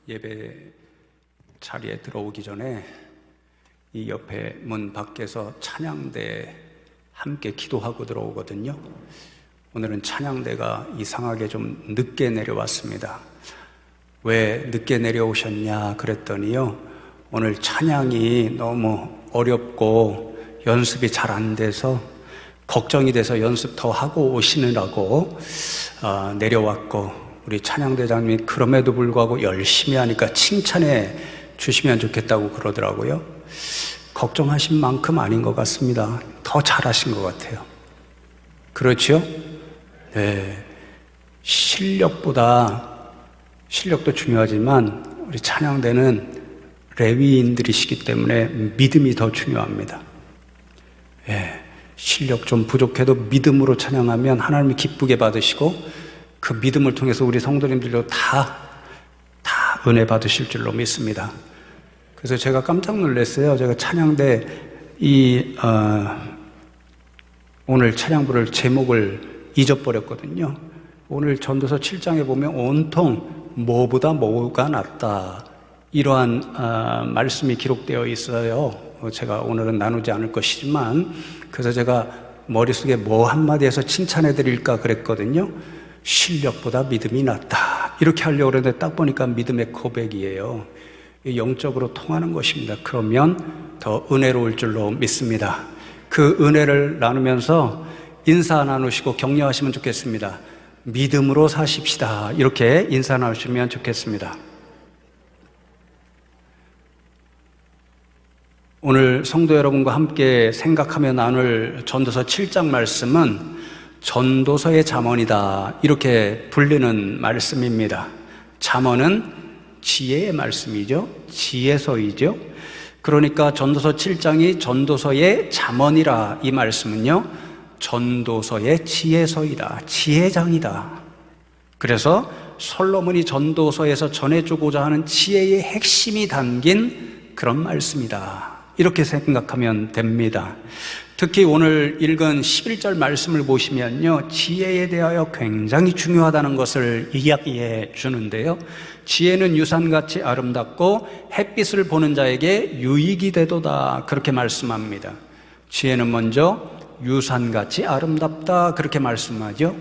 예배 자리에 들어오기 전에 이 옆에 문 밖에서 찬양대 함께 기도하고 들어오거든요. 오늘은 찬양대가 이상하게 좀 늦게 내려왔습니다. 왜 늦게 내려오셨냐 그랬더니요, 오늘 찬양이 너무 어렵고 연습이 잘 안 돼서 걱정이 돼서 연습 더 하고 오시느라고 내려왔고, 우리 찬양대장님이 그럼에도 불구하고 열심히 하니까 칭찬해 주시면 좋겠다고 그러더라고요. 걱정하신 만큼 아닌 것 같습니다. 더 잘하신 것 같아요. 그렇죠? 네. 실력도 중요하지만 우리 찬양대는 레위인들이시기 때문에 믿음이 더 중요합니다. 네. 실력 좀 부족해도 믿음으로 찬양하면 하나님이 기쁘게 받으시고, 그 믿음을 통해서 우리 성도님들도 다 은혜 받으실 줄로 믿습니다. 그래서 제가 깜짝 놀랐어요. 제가 찬양대 오늘 찬양부를 제목을 잊어버렸거든요. 오늘 전도서 7장에 보면 온통 뭐보다 뭐가 낫다, 이러한 말씀이 기록되어 있어요. 제가 오늘은 나누지 않을 것이지만, 그래서 제가 머릿속에 뭐 한마디 해서 칭찬해 드릴까 그랬거든요. 실력보다 믿음이 낫다, 이렇게 하려고 그랬는데 딱 보니까 믿음의 고백이에요. 영적으로 통하는 것입니다. 그러면 더 은혜로울 줄로 믿습니다. 그 은혜를 나누면서 인사 나누시고 격려하시면 좋겠습니다. 믿음으로 사십시다, 이렇게 인사 나누시면 좋겠습니다. 오늘 성도 여러분과 함께 생각하며 나눌 전도서 7장 말씀은 전도서의 잠언이다, 이렇게 불리는 말씀입니다. 잠언은 지혜의 말씀이죠. 지혜서이죠. 그러니까 전도서 7장이 전도서의 잠언이라, 이 말씀은요, 전도서의 지혜서이다, 지혜장이다. 그래서 솔로몬이 전도서에서 전해주고자 하는 지혜의 핵심이 담긴 그런 말씀이다, 이렇게 생각하면 됩니다. 특히 오늘 읽은 11절 말씀을 보시면요, 지혜에 대하여 굉장히 중요하다는 것을 이야기해 주는데요, 지혜는 유산같이 아름답고 햇빛을 보는 자에게 유익이 되도다, 그렇게 말씀합니다. 지혜는 먼저 유산같이 아름답다, 그렇게 말씀하죠.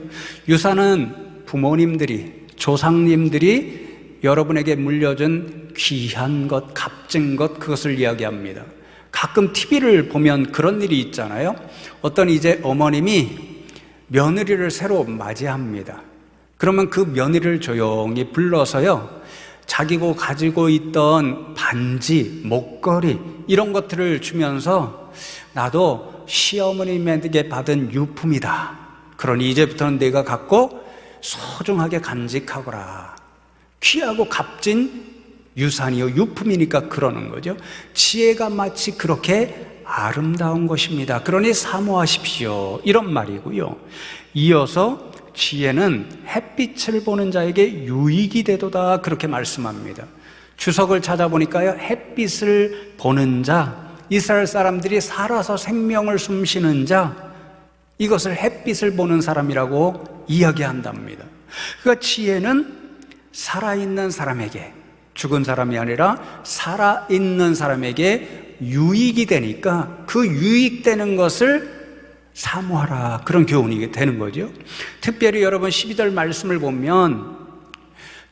유산은 부모님들이, 조상님들이 여러분에게 물려준 귀한 것, 값진 것, 그것을 이야기합니다. 가끔 TV를 보면 그런 일이 있잖아요. 어떤 이제 어머님이 며느리를 새로 맞이합니다. 그러면 그 며느리를 조용히 불러서요, 자기가 가지고 있던 반지, 목걸이, 이런 것들을 주면서 나도 시어머님에게 받은 유품이다, 그러니 이제부터는 내가 갖고 소중하게 간직하거라. 귀하고 값진 유산이요, 유품이니까 그러는 거죠. 지혜가 마치 그렇게 아름다운 것입니다. 그러니 사모하십시오, 이런 말이고요. 이어서 지혜는 햇빛을 보는 자에게 유익이 되도다, 그렇게 말씀합니다. 주석을 찾아보니까요, 햇빛을 보는 자, 이스라엘 사람들이 살아서 생명을 숨쉬는 자, 이것을 햇빛을 보는 사람이라고 이야기한답니다. 그러니까 지혜는 살아있는 사람에게, 죽은 사람이 아니라 살아있는 사람에게 유익이 되니까 그 유익되는 것을 사모하라, 그런 교훈이 되는 거죠. 특별히 여러분 12절 말씀을 보면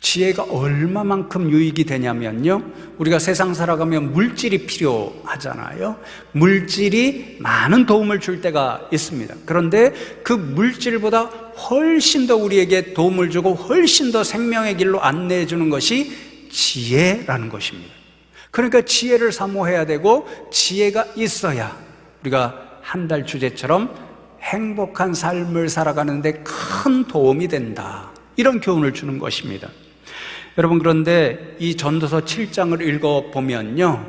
지혜가 얼마만큼 유익이 되냐면요, 우리가 세상 살아가면 물질이 필요하잖아요. 물질이 많은 도움을 줄 때가 있습니다. 그런데 그 물질보다 훨씬 더 우리에게 도움을 주고 훨씬 더 생명의 길로 안내해 주는 것이 지혜라는 것입니다. 그러니까 지혜를 사모해야 되고, 지혜가 있어야 우리가 한 달 주제처럼 행복한 삶을 살아가는데 큰 도움이 된다, 이런 교훈을 주는 것입니다. 여러분, 그런데 이 전도서 7장을 읽어보면요,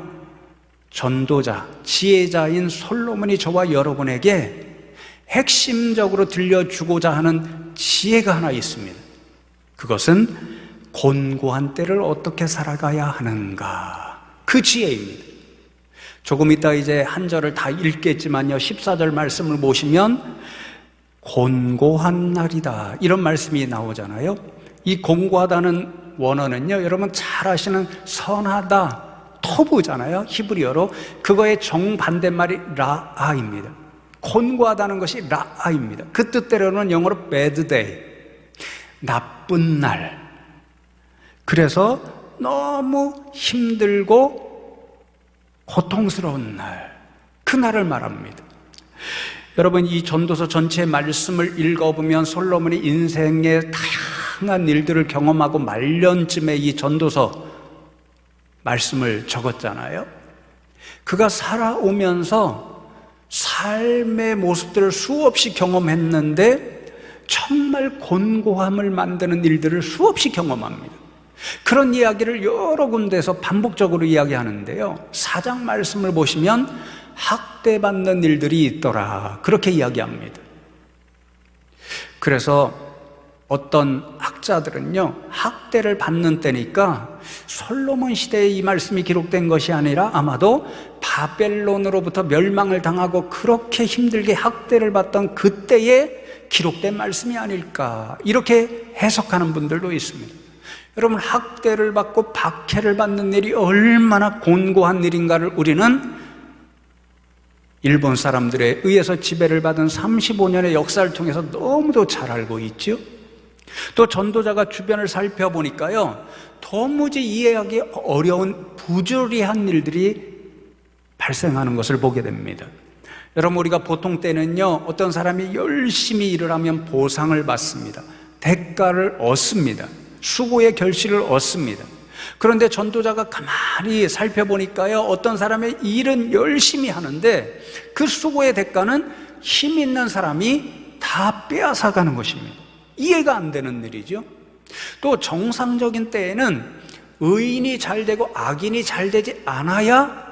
전도자, 지혜자인 솔로몬이 저와 여러분에게 핵심적으로 들려주고자 하는 지혜가 하나 있습니다. 그것은 곤고한 때를 어떻게 살아가야 하는가, 그 지혜입니다. 조금 이따 이제 한 절을 다 읽겠지만요, 14절 말씀을 보시면 곤고한 날이다, 이런 말씀이 나오잖아요. 이 공고하다는 원어는요, 여러분 잘 아시는 선하다, 토부잖아요. 히브리어로. 그거의 정반대말이 라아입니다. 곤고하다는 것이 라아입니다. 그 뜻대로는 영어로 bad day, 나쁜 날. 그래서 너무 힘들고 고통스러운 날, 그날을 말합니다. 여러분, 이 전도서 전체의 말씀을 읽어보면 솔로몬이 인생의 다양한 일들을 경험하고 말년쯤에 이 전도서 말씀을 적었잖아요. 그가 살아오면서 삶의 모습들을 수없이 경험했는데 정말 곤고함을 만드는 일들을 수없이 경험합니다. 그런 이야기를 여러 군데에서 반복적으로 이야기하는데요, 4장 말씀을 보시면 학대받는 일들이 있더라, 그렇게 이야기합니다. 그래서 어떤 학자들은요, 학대를 받는 때니까 솔로몬 시대에 이 말씀이 기록된 것이 아니라 아마도 바벨론으로부터 멸망을 당하고 그렇게 힘들게 학대를 받던 그때에 기록된 말씀이 아닐까, 이렇게 해석하는 분들도 있습니다. 여러분, 학대를 받고 박해를 받는 일이 얼마나 곤고한 일인가를 우리는 일본 사람들에 의해서 지배를 받은 35년의 역사를 통해서 너무도 잘 알고 있죠. 또 전도자가 주변을 살펴보니까요, 도무지 이해하기 어려운 부조리한 일들이 발생하는 것을 보게 됩니다. 여러분, 우리가 보통 때는요, 어떤 사람이 열심히 일을 하면 보상을 받습니다. 대가를 얻습니다. 수고의 결실을 얻습니다. 그런데 전도자가 가만히 살펴보니까요, 어떤 사람의 일은 열심히 하는데 그 수고의 대가는 힘 있는 사람이 다 빼앗아가는 것입니다. 이해가 안 되는 일이죠. 또 정상적인 때에는 의인이 잘 되고 악인이 잘 되지 않아야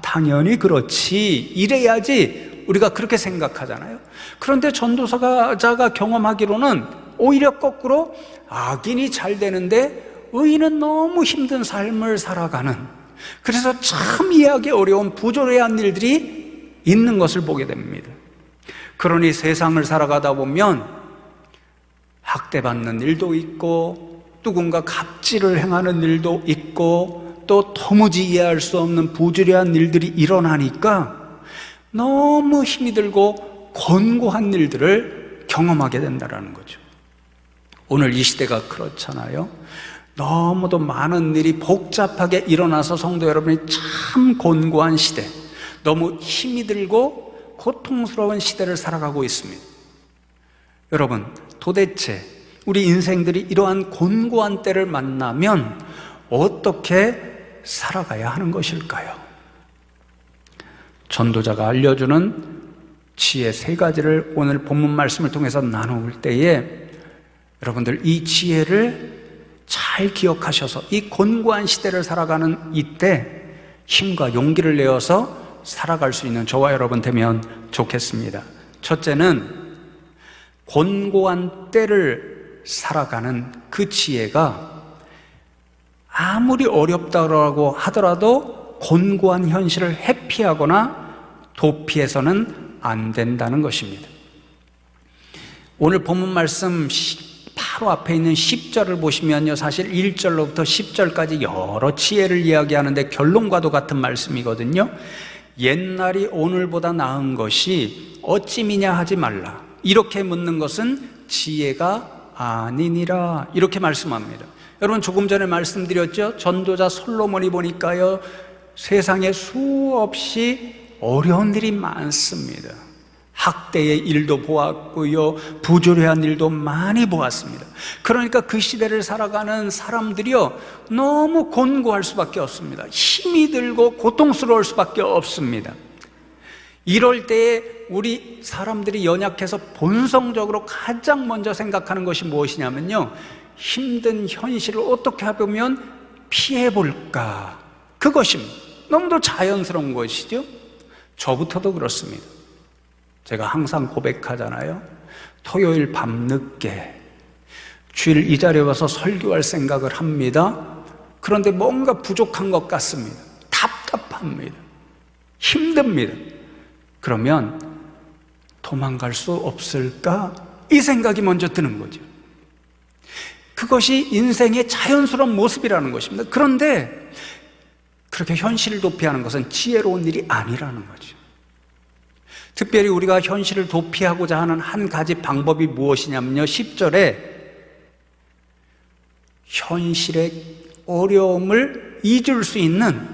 당연히 그렇지, 이래야지, 우리가 그렇게 생각하잖아요. 그런데 전도자가 경험하기로는 오히려 거꾸로 악인이 잘 되는데 의인은 너무 힘든 삶을 살아가는, 그래서 참 이해하기 어려운 부조리한 일들이 있는 것을 보게 됩니다. 그러니 세상을 살아가다 보면 학대받는 일도 있고 누군가 갑질을 행하는 일도 있고 또 도무지 이해할 수 없는 부조리한 일들이 일어나니까 너무 힘이 들고 곤고한 일들을 경험하게 된다는 거죠. 오늘 이 시대가 그렇잖아요. 너무도 많은 일이 복잡하게 일어나서 성도 여러분이 참 곤고한 시대, 너무 힘이 들고 고통스러운 시대를 살아가고 있습니다. 여러분, 도대체 우리 인생들이 이러한 곤고한 때를 만나면 어떻게 살아가야 하는 것일까요? 전도자가 알려주는 지혜 3가지를 오늘 본문 말씀을 통해서 나눌 때에 여러분들 이 지혜를 잘 기억하셔서 이 곤고한 시대를 살아가는 이때 힘과 용기를 내어서 살아갈 수 있는 저와 여러분 되면 좋겠습니다. 첫째는 곤고한 때를 살아가는 그 지혜가 아무리 어렵다고 하더라도 곤고한 현실을 회피하거나 도피해서는 안 된다는 것입니다. 오늘 본문 말씀 바로 앞에 있는 10절을 보시면요, 사실 1절로부터 10절까지 여러 지혜를 이야기하는데 결론과도 같은 말씀이거든요. 옛날이 오늘보다 나은 것이 어찌미냐 하지 말라, 이렇게 묻는 것은 지혜가 아니니라, 이렇게 말씀합니다. 여러분, 조금 전에 말씀드렸죠. 전도자 솔로몬이 보니까요, 세상에 수없이 어려운 일이 많습니다. 학대의 일도 보았고요, 부조리한 일도 많이 보았습니다. 그러니까 그 시대를 살아가는 사람들이요, 너무 곤고할 수밖에 없습니다. 힘이 들고 고통스러울 수밖에 없습니다. 이럴 때에 우리 사람들이 연약해서 본성적으로 가장 먼저 생각하는 것이 무엇이냐면요, 힘든 현실을 어떻게 해보면 피해볼까, 그것입니다. 너무도 자연스러운 것이죠. 저부터도 그렇습니다. 제가 항상 고백하잖아요. 토요일 밤늦게 주일 이 자리에 와서 설교할 생각을 합니다. 그런데 뭔가 부족한 것 같습니다. 답답합니다. 힘듭니다. 그러면 도망갈 수 없을까? 이 생각이 먼저 드는 거죠. 그것이 인생의 자연스러운 모습이라는 것입니다. 그런데 그렇게 현실을 도피하는 것은 지혜로운 일이 아니라는 거죠. 특별히 우리가 현실을 도피하고자 하는 한 가지 방법이 무엇이냐면요, 10절에 현실의 어려움을 잊을 수 있는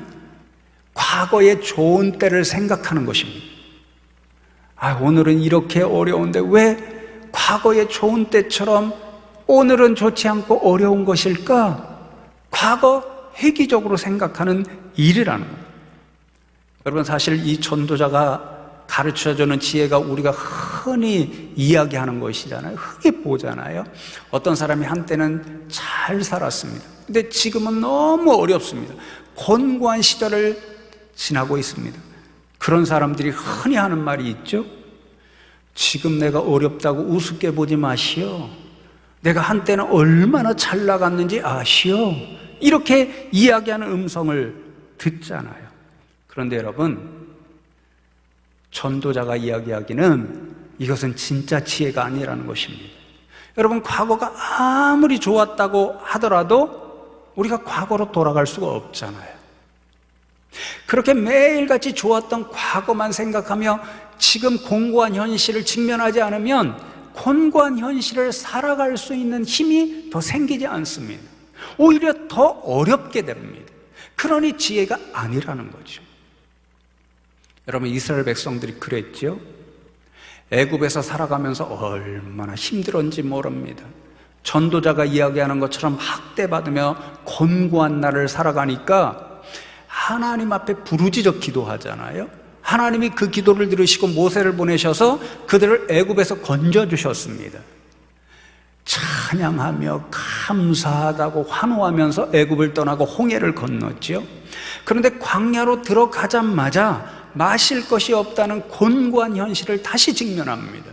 과거의 좋은 때를 생각하는 것입니다. 오늘은 이렇게 어려운데 왜 과거의 좋은 때처럼 오늘은 좋지 않고 어려운 것일까? 과거 회귀적으로 생각하는 일이라는 거예요. 여러분, 사실 이 전도자가 가르쳐주는 지혜가 우리가 흔히 이야기하는 것이잖아요. 흔히 보잖아요. 어떤 사람이 한때는 잘 살았습니다. 근데 지금은 너무 어렵습니다. 곤고한 시절을 지나고 있습니다. 그런 사람들이 흔히 하는 말이 있죠. 지금 내가 어렵다고 우습게 보지 마시오. 내가 한때는 얼마나 잘 나갔는지 아시오. 이렇게 이야기하는 음성을 듣잖아요. 그런데 여러분, 전도자가 이야기하기는 이것은 진짜 지혜가 아니라는 것입니다. 여러분, 과거가 아무리 좋았다고 하더라도 우리가 과거로 돌아갈 수가 없잖아요. 그렇게 매일같이 좋았던 과거만 생각하며 지금 공고한 현실을 직면하지 않으면 곤고한 현실을 살아갈 수 있는 힘이 더 생기지 않습니다. 오히려 더 어렵게 됩니다. 그러니 지혜가 아니라는 거죠. 여러분, 이스라엘 백성들이 그랬죠. 애굽에서 살아가면서 얼마나 힘들었는지 모릅니다. 전도자가 이야기하는 것처럼 학대받으며 곤고한 날을 살아가니까 하나님 앞에 부르짖어 기도하잖아요. 하나님이 그 기도를 들으시고 모세를 보내셔서 그들을 애굽에서 건져주셨습니다. 찬양하며 감사하다고 환호하면서 애굽을 떠나고 홍해를 건넜죠. 그런데 광야로 들어가자마자 마실 것이 없다는 곤고한 현실을 다시 직면합니다.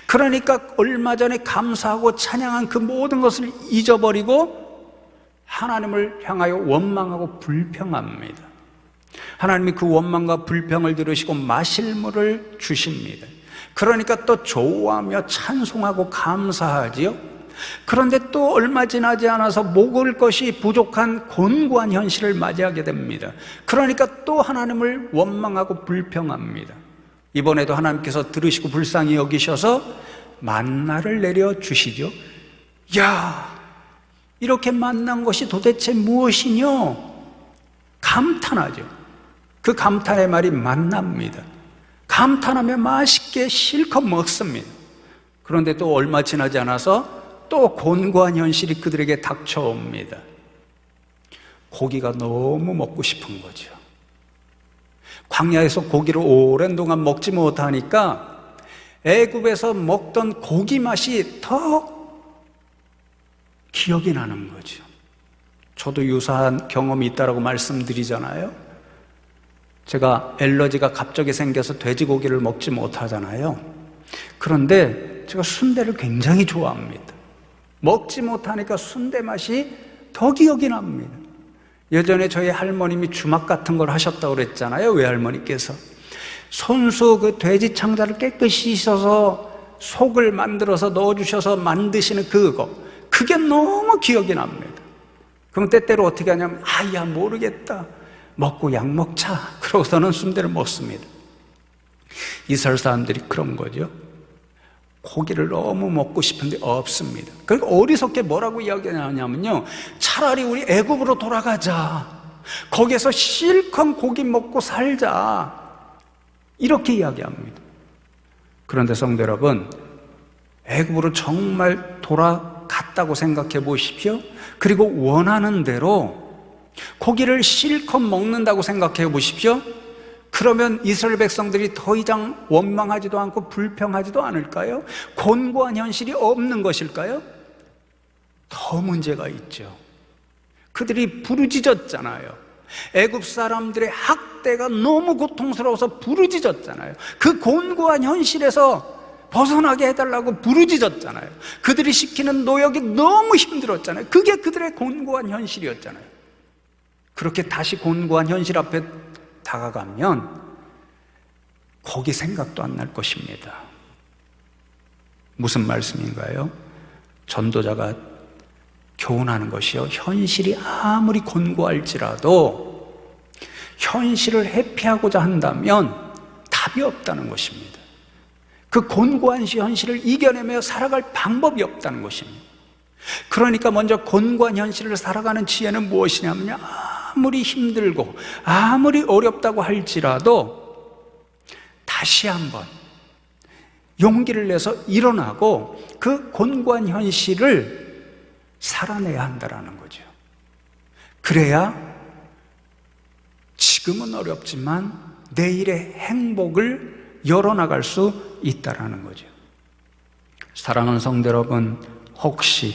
그러니까 얼마 전에 감사하고 찬양한 그 모든 것을 잊어버리고 하나님을 향하여 원망하고 불평합니다. 하나님이 그 원망과 불평을 들으시고 마실 물을 주십니다. 그러니까 또 좋아하며 찬송하고 감사하지요. 그런데 또 얼마 지나지 않아서 먹을 것이 부족한 곤고한 현실을 맞이하게 됩니다. 그러니까 또 하나님을 원망하고 불평합니다. 이번에도 하나님께서 들으시고 불쌍히 여기셔서 만나를 내려주시죠. 야, 이렇게 만난 것이 도대체 무엇이뇨? 감탄하죠. 그 감탄의 말이 만납니다. 감탄하며 맛있게 실컷 먹습니다. 그런데 또 얼마 지나지 않아서 또 곤고한 현실이 그들에게 닥쳐옵니다. 고기가 너무 먹고 싶은 거죠. 광야에서 고기를 오랜 동안 먹지 못하니까 애굽에서 먹던 고기 맛이 더 기억이 나는 거죠. 저도 유사한 경험이 있다고 말씀드리잖아요. 제가 알러지가 갑자기 생겨서 돼지고기를 먹지 못하잖아요. 그런데 제가 순대를 굉장히 좋아합니다. 먹지 못하니까 순대 맛이 더 기억이 납니다. 예전에 저희 할머님이 주막 같은 걸 하셨다고 그랬잖아요. 외할머니께서 손수 그 돼지 창자를 깨끗이 씻어서 속을 만들어서 넣어주셔서 만드시는 그게 너무 기억이 납니다. 그럼 때때로 어떻게 하냐면 야 모르겠다, 먹고 약 먹자, 그러고서는 순대를 먹습니다. 이스라엘 사람들이 그런 거죠. 고기를 너무 먹고 싶은데 없습니다. 그러니까 어리석게 뭐라고 이야기하냐면요, 차라리 우리 애굽으로 돌아가자, 거기에서 실컷 고기 먹고 살자, 이렇게 이야기합니다. 그런데 성도 여러분, 애굽으로 정말 돌아갔다고 생각해 보십시오. 그리고 원하는 대로 고기를 실컷 먹는다고 생각해 보십시오. 그러면 이스라엘 백성들이 더 이상 원망하지도 않고 불평하지도 않을까요? 곤고한 현실이 없는 것일까요? 더 문제가 있죠. 그들이 부르짖었잖아요. 애굽 사람들의 학대가 너무 고통스러워서 부르짖었잖아요. 그 곤고한 현실에서 벗어나게 해달라고 부르짖었잖아요. 그들이 시키는 노역이 너무 힘들었잖아요. 그게 그들의 곤고한 현실이었잖아요. 그렇게 다시 곤고한 현실 앞에 다가가면 거기 생각도 안 날 것입니다. 무슨 말씀인가요? 전도자가 교훈하는 것이요, 현실이 아무리 곤고할지라도 현실을 회피하고자 한다면 답이 없다는 것입니다. 그 곤고한 현실을 이겨내며 살아갈 방법이 없다는 것입니다. 그러니까 먼저 곤고한 현실을 살아가는 지혜는 무엇이냐면, 아무리 힘들고 아무리 어렵다고 할지라도 다시 한번 용기를 내서 일어나고 그 곤고한 현실을 살아내야 한다는 거죠. 그래야 지금은 어렵지만 내일의 행복을 열어나갈 수 있다는 거죠. 사랑하는 성도 여러분, 혹시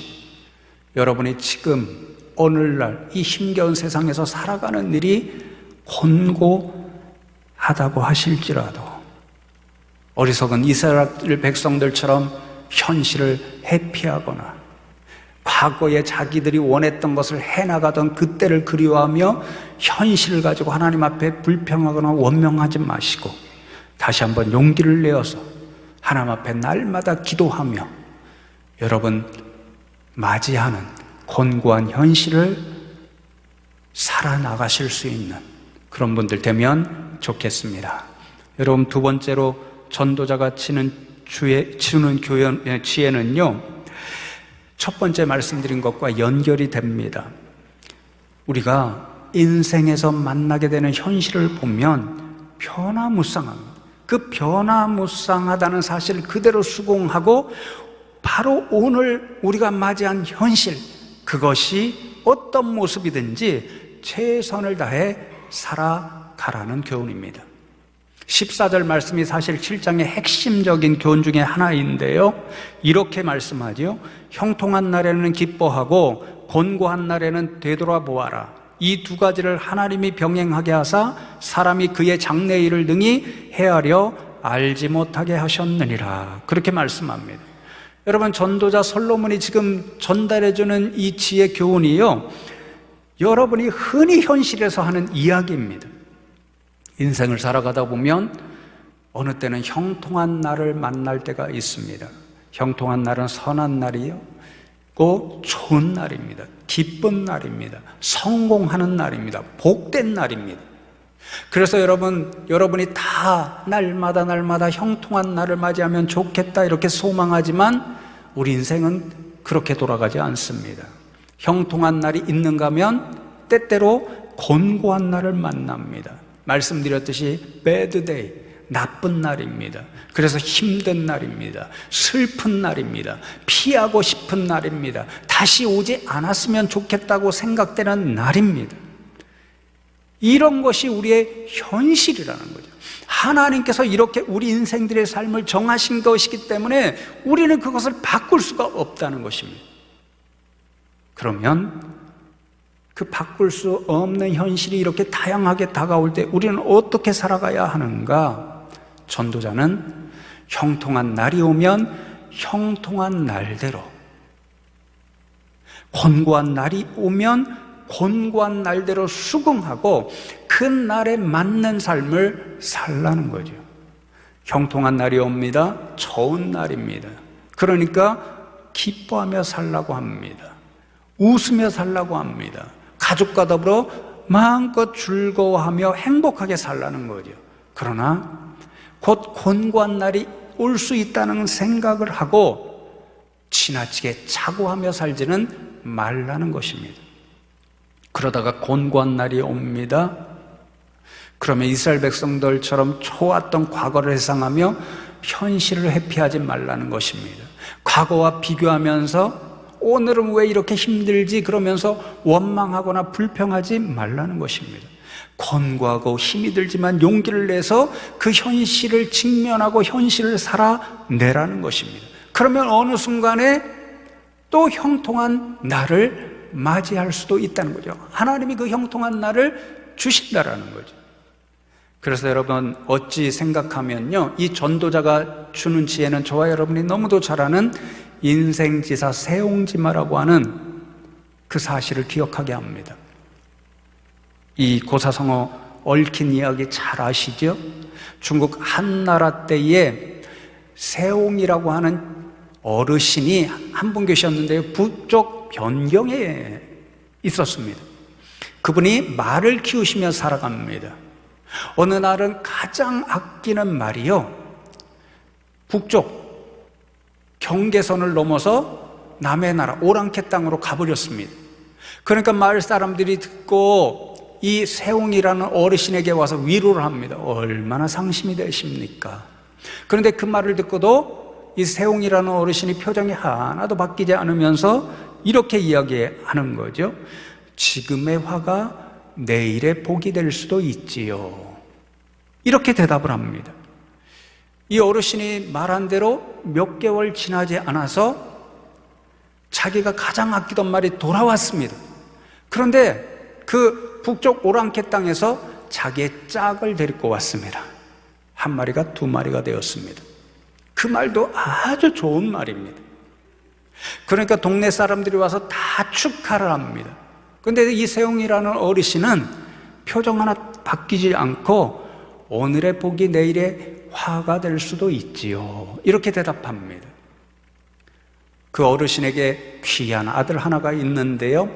여러분이 지금 오늘날 이 힘겨운 세상에서 살아가는 일이 곤고하다고 하실지라도 어리석은 이스라엘 백성들처럼 현실을 회피하거나 과거에 자기들이 원했던 것을 해나가던 그때를 그리워하며 현실을 가지고 하나님 앞에 불평하거나 원망하지 마시고 다시 한번 용기를 내어서 하나님 앞에 날마다 기도하며 여러분 맞이하는 곤고한 현실을 살아나가실 수 있는 그런 분들 되면 좋겠습니다. 여러분, 두 번째로 전도자가 치는 지혜는요, 첫 번째 말씀드린 것과 연결이 됩니다. 우리가 인생에서 만나게 되는 현실을 보면 변화무쌍합니다. 그 변화무쌍하다는 사실을 그대로 수긍하고 바로 오늘 우리가 맞이한 현실, 그것이 어떤 모습이든지 최선을 다해 살아가라는 교훈입니다. 14절 말씀이 사실 7장의 핵심적인 교훈 중에 하나인데요, 이렇게 말씀하죠. 형통한 날에는 기뻐하고 곤고한 날에는 되돌아보아라. 이 두 가지를 하나님이 병행하게 하사 사람이 그의 장래 일을 능히 헤아려 알지 못하게 하셨느니라. 그렇게 말씀합니다. 여러분, 전도자 솔로몬이 지금 전달해주는 이 지혜 교훈이요, 여러분이 흔히 현실에서 하는 이야기입니다. 인생을 살아가다 보면 어느 때는 형통한 날을 만날 때가 있습니다. 형통한 날은 선한 날이요, 또 좋은 날입니다. 기쁜 날입니다. 성공하는 날입니다. 복된 날입니다. 그래서 여러분이 다 날마다 형통한 날을 맞이하면 좋겠다 이렇게 소망하지만 우리 인생은 그렇게 돌아가지 않습니다. 형통한 날이 있는가 하면 때때로 곤고한 날을 만납니다. 말씀드렸듯이 bad day, 나쁜 날입니다. 그래서 힘든 날입니다. 슬픈 날입니다. 피하고 싶은 날입니다. 다시 오지 않았으면 좋겠다고 생각되는 날입니다. 이런 것이 우리의 현실이라는 거죠. 하나님께서 이렇게 우리 인생들의 삶을 정하신 것이기 때문에 우리는 그것을 바꿀 수가 없다는 것입니다. 그러면 그 바꿀 수 없는 현실이 이렇게 다양하게 다가올 때 우리는 어떻게 살아가야 하는가? 전도자는 형통한 날이 오면 형통한 날대로, 곤고한 날이 오면 곤고한 날대로 수긍하고 그 날에 맞는 삶을 살라는 거죠. 형통한 날이 옵니다. 좋은 날입니다. 그러니까 기뻐하며 살라고 합니다. 웃으며 살라고 합니다. 가족과 더불어 마음껏 즐거워하며 행복하게 살라는 거죠. 그러나 곧 곤고한 날이 올 수 있다는 생각을 하고 지나치게 차고하며 살지는 말라는 것입니다. 그러다가 곤고한 날이 옵니다. 그러면 이스라엘 백성들처럼 좋았던 과거를 회상하며 현실을 회피하지 말라는 것입니다. 과거와 비교하면서 오늘은 왜 이렇게 힘들지 그러면서 원망하거나 불평하지 말라는 것입니다. 곤고하고 힘이 들지만 용기를 내서 그 현실을 직면하고 현실을 살아내라는 것입니다. 그러면 어느 순간에 또 형통한 날을 맞이할 수도 있다는 거죠. 하나님이 그 형통한 날을 주신다라는 거죠. 그래서 여러분, 어찌 생각하면요, 이 전도자가 주는 지혜는 저와 여러분이 너무도 잘 아는 인생지사 세옹지마라고 하는 그 사실을 기억하게 합니다. 이 고사성어 얽힌 이야기 잘 아시죠? 중국 한나라 때에 세옹이라고 하는 어르신이 한 분 계셨는데요, 부쩍 변경에 있었습니다. 그분이 말을 키우시며 살아갑니다. 어느 날은 가장 아끼는 말이요, 북쪽 경계선을 넘어서 남의 나라 오랑캐 땅으로 가버렸습니다. 그러니까 마을 사람들이 듣고 이 세웅이라는 어르신에게 와서 위로를 합니다. 얼마나 상심이 되십니까? 그런데 그 말을 듣고도 이 세웅이라는 어르신이 표정이 하나도 바뀌지 않으면서 이렇게 이야기하는 거죠. 지금의 화가 내일의 복이 될 수도 있지요. 이렇게 대답을 합니다. 이 어르신이 말한 대로 몇 개월 지나지 않아서 자기가 가장 아끼던 말이 돌아왔습니다. 그런데 그 북쪽 오랑캐 땅에서 자기의 짝을 데리고 왔습니다. 한 마리가 두 마리가 되었습니다. 그 말도 아주 좋은 말입니다. 그러니까 동네 사람들이 와서 다 축하를 합니다. 그런데 이 세웅이라는 어르신은 표정 하나 바뀌지 않고 오늘의 복이 내일의 화가 될 수도 있지요. 이렇게 대답합니다. 그 어르신에게 귀한 아들 하나가 있는데요,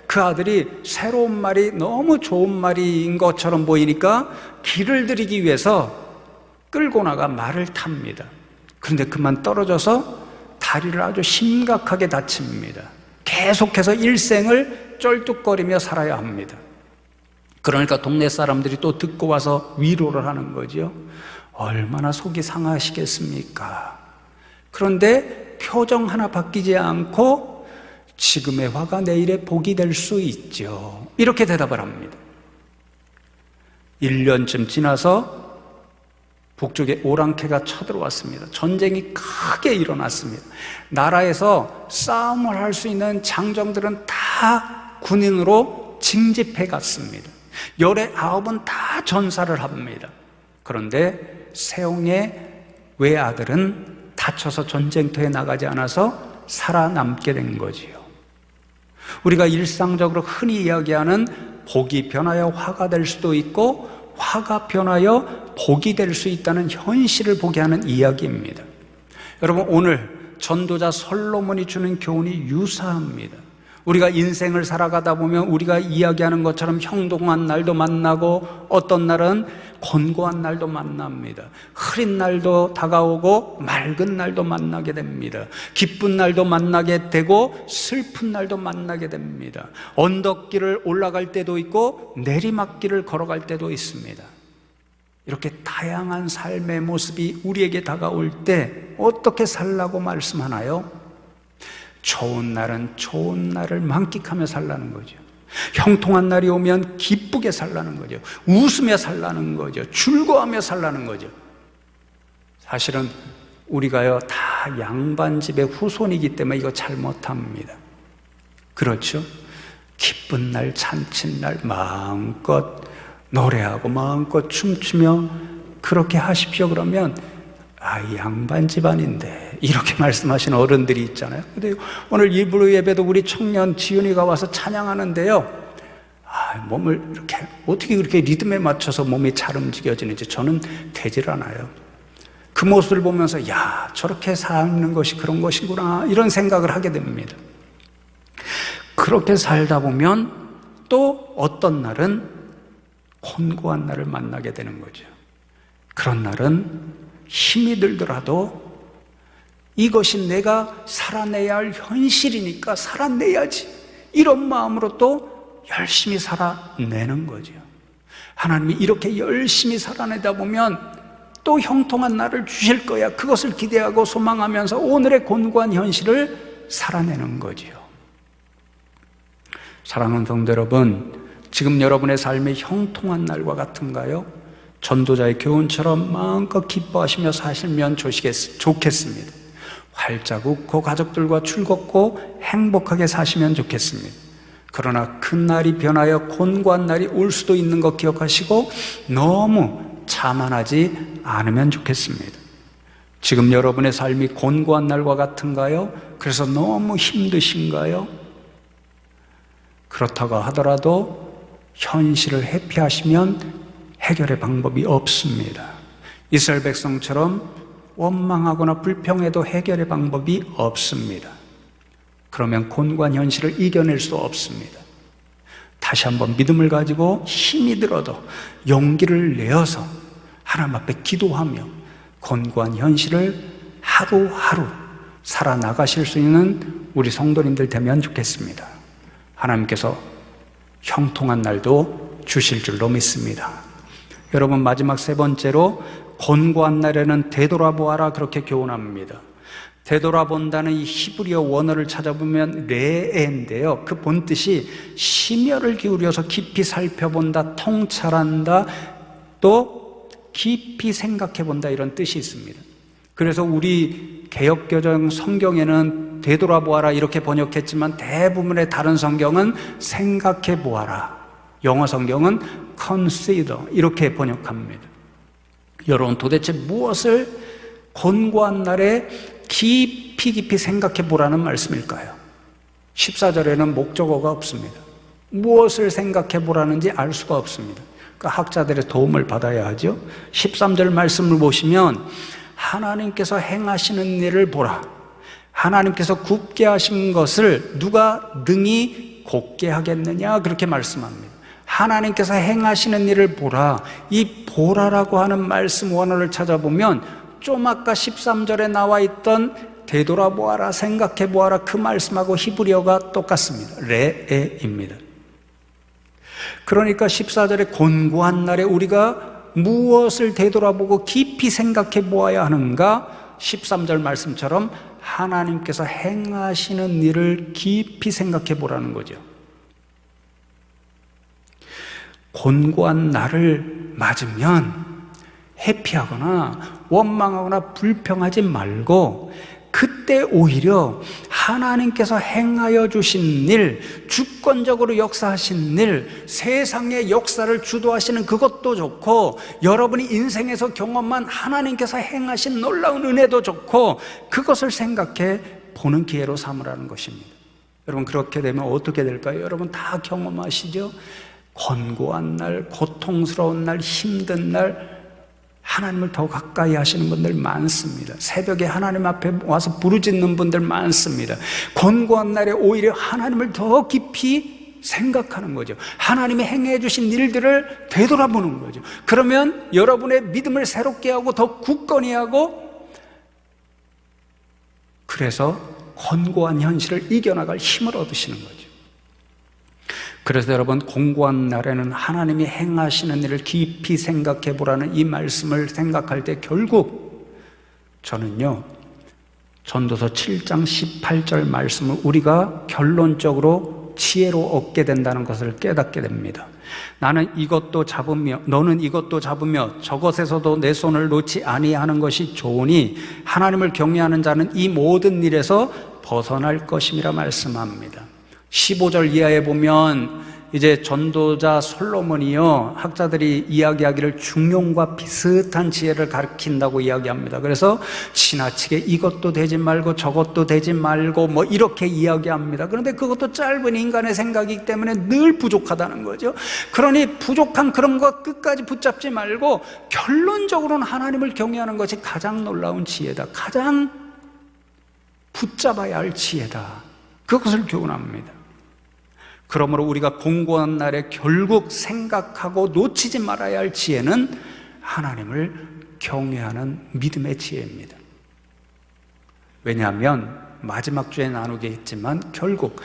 그 아들이 새로운 말이 너무 좋은 말인 것처럼 보이니까 길을 들이기 위해서 끌고 나가 말을 탑니다. 그런데 그만 떨어져서 다리를 아주 심각하게 다칩니다. 계속해서 일생을 쩔뚝거리며 살아야 합니다. 그러니까 동네 사람들이 또 듣고 와서 위로를 하는 거죠. 얼마나 속이 상하시겠습니까? 그런데 표정 하나 바뀌지 않고 지금의 화가 내일의 복이 될 수 있죠. 이렇게 대답을 합니다. 1년쯤 지나서 북쪽에 오랑캐가 쳐들어왔습니다. 전쟁이 크게 일어났습니다. 나라에서 싸움을 할 수 있는 장정들은 다 군인으로 징집해 갔습니다. 19은 다 전사를 합니다. 그런데 세웅의 외아들은 다쳐서 전쟁터에 나가지 않아서 살아남게 된 거지요. 우리가 일상적으로 흔히 이야기하는 복이 변하여 화가 될 수도 있고 화가 변하여 복이 될 수 있다는 현실을 보게 하는 이야기입니다. 여러분, 오늘 전도자 솔로몬이 주는 교훈이 유사합니다. 우리가 인생을 살아가다 보면 우리가 이야기하는 것처럼 형통한 날도 만나고 어떤 날은 곤고한 날도 만납니다. 흐린 날도 다가오고 맑은 날도 만나게 됩니다. 기쁜 날도 만나게 되고 슬픈 날도 만나게 됩니다. 언덕길을 올라갈 때도 있고 내리막길을 걸어갈 때도 있습니다. 이렇게 다양한 삶의 모습이 우리에게 다가올 때 어떻게 살라고 말씀하나요? 좋은 날은 좋은 날을 만끽하며 살라는 거죠. 형통한 날이 오면 기쁘게 살라는 거죠. 웃으며 살라는 거죠. 즐거워하며 살라는 거죠. 사실은 우리가요, 다 양반집의 후손이기 때문에 이거 잘 못합니다. 그렇죠? 기쁜 날, 잔친 날 마음껏 노래하고 마음껏 춤추며 그렇게 하십시오. 그러면 양반 집안인데 이렇게 말씀하시는 어른들이 있잖아요. 근데 오늘 일부 예배도 우리 청년 지윤이가 와서 찬양하는데요, 몸을 이렇게 어떻게 그렇게 리듬에 맞춰서 몸이 잘 움직여지는지 저는 되질 않아요. 그 모습을 보면서 야, 저렇게 사는 것이 그런 것이구나, 이런 생각을 하게 됩니다. 그렇게 살다 보면 또 어떤 날은 곤고한 날을 만나게 되는 거죠. 그런 날은 힘이 들더라도 이것이 내가 살아내야 할 현실이니까 살아내야지, 이런 마음으로 또 열심히 살아내는 거죠. 하나님이 이렇게 열심히 살아내다 보면 또 형통한 날을 주실 거야, 그것을 기대하고 소망하면서 오늘의 곤고한 현실을 살아내는 거죠. 사랑하는 성도 여러분, 지금 여러분의 삶이 형통한 날과 같은가요? 전도자의 교훈처럼 마음껏 기뻐하시며 사시면 좋겠습니다. 활짝 웃고 가족들과 즐겁고 행복하게 사시면 좋겠습니다. 그러나 큰 날이 변하여 곤고한 날이 올 수도 있는 것 기억하시고 너무 자만하지 않으면 좋겠습니다. 지금 여러분의 삶이 곤고한 날과 같은가요? 그래서 너무 힘드신가요? 그렇다고 하더라도 현실을 회피하시면 해결의 방법이 없습니다. 이스라엘 백성처럼 원망하거나 불평해도 해결의 방법이 없습니다. 그러면 곤고한 현실을 이겨낼 수 없습니다. 다시 한번 믿음을 가지고 힘이 들어도 용기를 내어서 하나님 앞에 기도하며 곤고한 현실을 하루하루 살아나가실 수 있는 우리 성도님들 되면 좋겠습니다. 하나님께서 형통한 날도 주실 줄로 믿습니다. 여러분, 마지막 세 번째로 곤고한 날에는 되돌아보아라, 그렇게 교훈합니다. 되돌아본다는 이 히브리어 원어를 찾아보면 레에인데요, 그 본뜻이 심혈을 기울여서 깊이 살펴본다, 통찰한다, 또 깊이 생각해본다, 이런 뜻이 있습니다. 그래서 우리 개역개정 성경에는 되돌아보아라 이렇게 번역했지만 대부분의 다른 성경은 생각해보아라, 영어 성경은 consider 이렇게 번역합니다. 여러분, 도대체 무엇을 곤고한 날에 깊이 생각해 보라는 말씀일까요? 14절에는 목적어가 없습니다. 무엇을 생각해 보라는지 알 수가 없습니다. 그러니까 학자들의 도움을 받아야 하죠. 13절 말씀을 보시면 하나님께서 행하시는 일을 보라. 하나님께서 굽게 하신 것을 누가 능히 곧게 하겠느냐, 그렇게 말씀합니다. 하나님께서 행하시는 일을 보라. 이 보라라고 하는 말씀 원어를 찾아보면 좀 아까 13절에 나와 있던 되돌아보아라, 생각해보아라, 그 말씀하고 히브리어가 똑같습니다. 레에입니다. 그러니까 14절에 곤고한 날에 우리가 무엇을 되돌아보고 깊이 생각해 보아야 하는가? 13절 말씀처럼 하나님께서 행하시는 일을 깊이 생각해 보라는 거죠. 곤고한 날을 맞으면 회피하거나 원망하거나 불평하지 말고 그때 오히려 하나님께서 행하여 주신 일, 주권적으로 역사하신 일, 세상의 역사를 주도하시는 그것도 좋고, 여러분이 인생에서 경험한 하나님께서 행하신 놀라운 은혜도 좋고, 그것을 생각해 보는 기회로 삼으라는 것입니다. 여러분, 그렇게 되면 어떻게 될까요? 여러분 다 경험하시죠? 곤고한 날, 고통스러운 날, 힘든 날 하나님을 더 가까이 하시는 분들 많습니다. 새벽에 하나님 앞에 와서 부르짖는 분들 많습니다. 곤고한 날에 오히려 하나님을 더 깊이 생각하는 거죠. 하나님이 행해 주신 일들을 되돌아보는 거죠. 그러면 여러분의 믿음을 새롭게 하고 더 굳건히 하고, 그래서 곤고한 현실을 이겨나갈 힘을 얻으시는 거죠. 그래서 여러분, 곤고한 날에는 하나님이 행하시는 일을 깊이 생각해 보라는 이 말씀을 생각할 때 결국 저는요, 전도서 7장 18절 말씀을 우리가 결론적으로 지혜로 얻게 된다는 것을 깨닫게 됩니다. 나는 이것도 잡으며 너는 이것도 잡으며 저것에서도 내 손을 놓지 아니하는 것이 좋으니 하나님을 경외하는 자는 이 모든 일에서 벗어날 것임이라 말씀합니다. 15절 이하에 보면 이제 전도자 솔로몬이요, 학자들이 이야기하기를 중용과 비슷한 지혜를 가르친다고 이야기합니다. 그래서 지나치게 이것도 되지 말고 저것도 되지 말고 뭐 이렇게 이야기합니다. 그런데 그것도 짧은 인간의 생각이기 때문에 늘 부족하다는 거죠. 그러니 부족한 그런 것 끝까지 붙잡지 말고 결론적으로는 하나님을 경외하는 것이 가장 놀라운 지혜다, 가장 붙잡아야 할 지혜다, 그것을 교훈합니다. 그러므로 우리가 곤고한 날에 결국 생각하고 놓치지 말아야 할 지혜는 하나님을 경외하는 믿음의 지혜입니다. 왜냐하면 마지막 주에 나누게 했지만 결국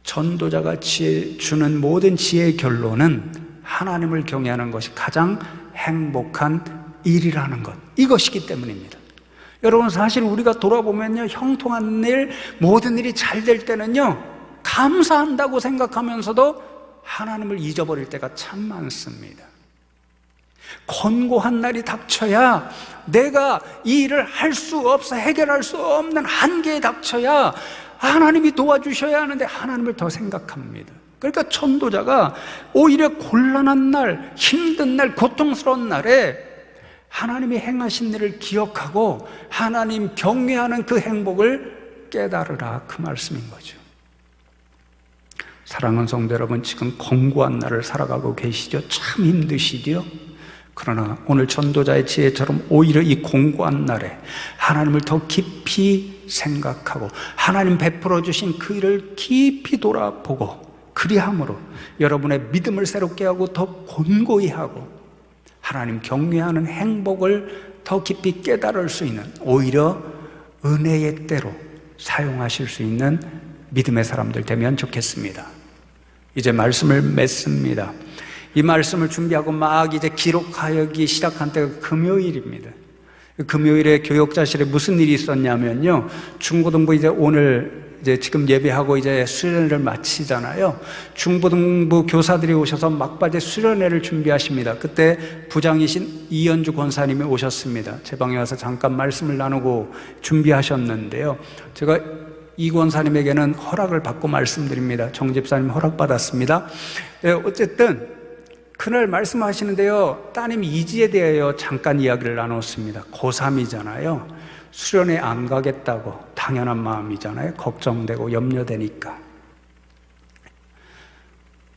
전도자가 주는 모든 지혜의 결론은 하나님을 경외하는 것이 가장 행복한 일이라는 것, 이것이기 때문입니다. 여러분, 사실 우리가 돌아보면요, 형통한 일, 모든 일이 잘 될 때는요, 감사한다고 생각하면서도 하나님을 잊어버릴 때가 참 많습니다. 곤고한 날이 닥쳐야, 내가 이 일을 할 수 없어, 해결할 수 없는 한계에 닥쳐야 하나님이 도와주셔야 하는데 하나님을 더 생각합니다. 그러니까 전도자가 오히려 곤란한 날, 힘든 날, 고통스러운 날에 하나님이 행하신 일을 기억하고 하나님 경외하는 그 행복을 깨달으라, 그 말씀인 거죠. 사랑하는 성도 여러분, 지금 곤고한 날을 살아가고 계시죠? 참 힘드시죠? 그러나 오늘 전도자의 지혜처럼 오히려 이 공고한 날에 하나님을 더 깊이 생각하고 하나님 베풀어 주신 그 일을 깊이 돌아보고 그리함으로 여러분의 믿음을 새롭게 하고 더 권고히 하고 하나님 경외하는 행복을 더 깊이 깨달을 수 있는, 오히려 은혜의 때로 사용하실 수 있는 믿음의 사람들 되면 좋겠습니다. 이제 말씀을 맺습니다. 이 말씀을 준비하고 막 이제 기록하기 시작한 때가 금요일입니다. 금요일에 교역자실에 무슨 일이 있었냐면요, 중고등부 이제 오늘 이제 지금 예배하고 이제 수련회를 마치잖아요. 중고등부 교사들이 오셔서 막바지 수련회를 준비하십니다. 그때 부장이신 이연주 권사님이 오셨습니다. 제 방에 와서 잠깐 말씀을 나누고 준비하셨는데요, 제가 이 권사님에게는 허락을 받고 말씀드립니다. 정 집사님 허락받았습니다. 어쨌든 그날 말씀하시는데요, 따님 이지에 대하여 잠깐 이야기를 나눴습니다. 고3이잖아요. 수련회 안 가겠다고, 당연한 마음이잖아요. 걱정되고 염려되니까.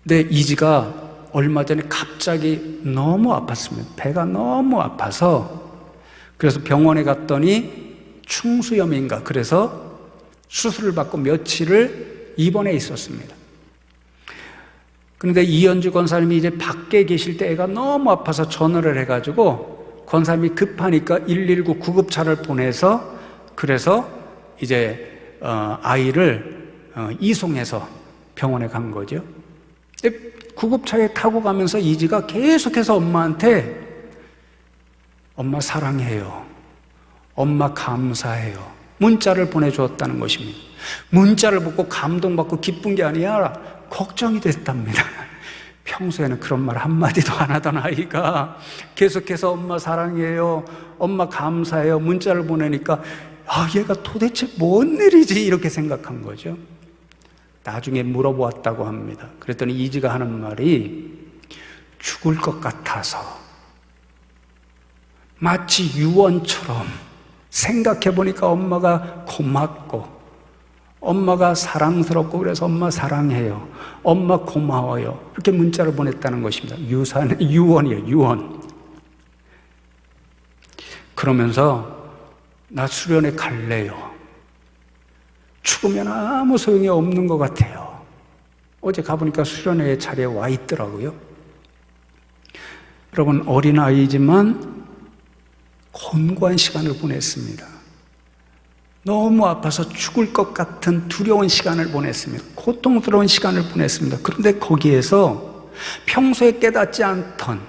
근데 이지가 얼마 전에 갑자기 너무 아팠습니다. 배가 너무 아파서, 그래서 병원에 갔더니 충수염인가, 그래서 수술을 받고 며칠을 입원해 있었습니다. 그런데 이연주 권사님이 이제 밖에 계실 때 애가 너무 아파서 전화를 해가지고 권사님이 급하니까 119 구급차를 보내서, 그래서 이제 아이를 이송해서 병원에 간 거죠. 구급차에 타고 가면서 이지가 계속해서 엄마한테 엄마 사랑해요, 엄마 감사해요 문자를 보내주었다는 것입니다. 문자를 보고 감동받고 기쁜 게 아니라 걱정이 됐답니다. 평소에는 그런 말 한마디도 안 하던 아이가 계속해서 엄마 사랑해요, 엄마 감사해요 문자를 보내니까 얘가 도대체 뭔 일이지 이렇게 생각한 거죠. 나중에 물어보았다고 합니다. 그랬더니 이지가 하는 말이 죽을 것 같아서 마치 유언처럼 생각해보니까 엄마가 고맙고 엄마가 사랑스럽고 그래서 엄마 사랑해요, 엄마 고마워요 이렇게 문자를 보냈다는 것입니다. 유언이에요, 유언. 그러면서 나 수련회 갈래요, 죽으면 아무 소용이 없는 것 같아요. 어제 가보니까 수련회 자리에 와 있더라고요. 여러분, 어린아이지만 곤고한 시간을 보냈습니다. 너무 아파서 죽을 것 같은 두려운 시간을 보냈습니다. 고통스러운 시간을 보냈습니다. 그런데 거기에서 평소에 깨닫지 않던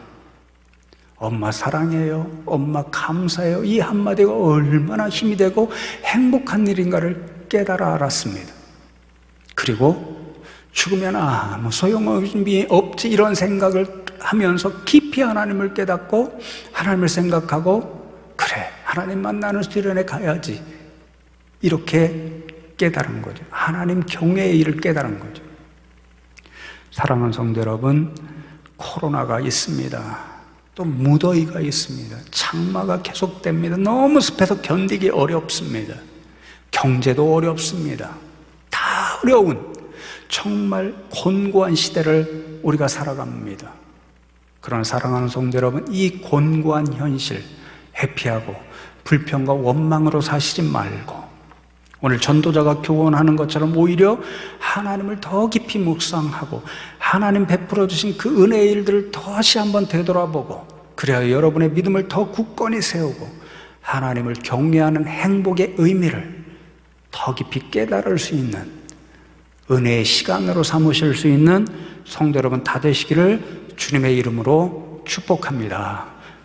엄마 사랑해요, 엄마 감사해요 이 한마디가 얼마나 힘이 되고 행복한 일인가를 깨달아 알았습니다. 그리고 죽으면 아무 소용이 없지 이런 생각을 하면서 깊이 하나님을 깨닫고 하나님을 생각하고, 그래 하나님 만나는 수련회 가야지 이렇게 깨달은 거죠. 하나님 경외의 일을 깨달은 거죠. 사랑하는 성도 여러분, 코로나가 있습니다. 또 무더위가 있습니다. 장마가 계속됩니다. 너무 습해서 견디기 어렵습니다. 경제도 어렵습니다. 다 어려운 정말 곤고한 시대를 우리가 살아갑니다. 그러나 사랑하는 성도 여러분, 이 곤고한 현실 회피하고 불평과 원망으로 사시지 말고 오늘 전도자가 교훈하는 것처럼 오히려 하나님을 더 깊이 묵상하고 하나님 베풀어 주신 그 은혜의 일들을 다시 한번 되돌아보고, 그래야 여러분의 믿음을 더 굳건히 세우고 하나님을 경외하는 행복의 의미를 더 깊이 깨달을 수 있는 은혜의 시간으로 삼으실 수 있는 성도 여러분 다 되시기를 주님의 이름으로 축복합니다.